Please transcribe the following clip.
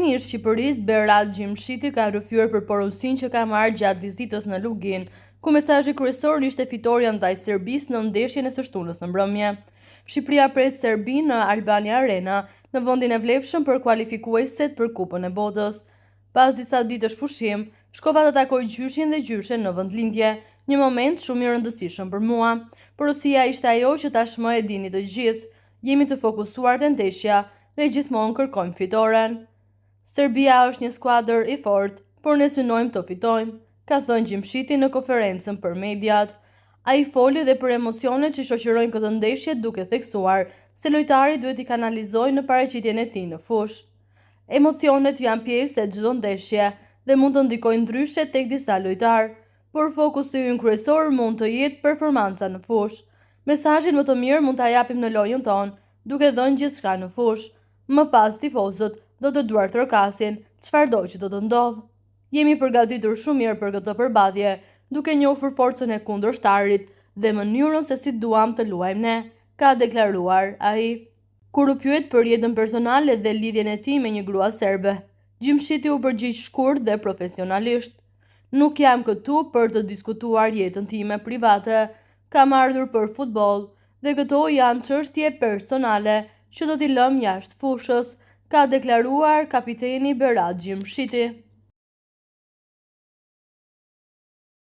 Kapiteni i Shqipërisë Berat Gjimshiti ka rrëfyer për porosinë që ka marrë gjatë vizitës në Lugin, ku mesazhi kryesor ishte fitoria ndaj Serbisë në ndeshjen e së shtunës në mbrëmje. Shqipëria pret Serbinë në Albania Arena, në vendin e vlefshëm për kualifikuesit për Kupën e Botës. Pas disa ditësh pushim, shkova të takoj gjyshin dhe gjyshen në vendlindje, një moment shumë i rëndësishëm për mua. Porosia ishte ajo që tashmë e dini të gjithë. Jemi të fokusuar te ndeshja dhe gjithmonë kërkojmë fitoren. Serbia është një skuadër i fortë, por ne synojmë të fitojmë, ka thënë Gjimshiti në konferencën për mediat. Ai foli dhe për emocionet që shoqërojnë këtë ndeshje, duke theksuar se lojtari duhet i kanalizojë në paraqitjen e tij në fushë. Emocionet janë pjesë e çdo ndeshje dhe mund të ndikojnë ndryshe tek disa lojtarë, por fokusi ynë kryesor mund të jetë performanca në fushë. Mesazhin më të mirë mund ta japim në lojën tonë, duke dhënë gjithçka në fushë. Më pas tifozët do të duart trokasin çfarëdo që do të ndodhë. Jemi përgatitur shumë mirë për këtë përballje, duke njohur forcën e kundërshtarit dhe mënyrën se si duam të luajmë ne, ka deklaruar ai. Kur u pyet për jetën personale dhe lidhjen e tij me një grua serbe, Gjimshiti u përgjigj shkurt dhe profesionalisht. Nuk jam këtu për të diskutuar jetën time private, kam ardhur për futboll dhe këto janë çështje personale që do t'i lëm jashtë fushës, ka deklaruar kapiteni Berat Gjimshiti.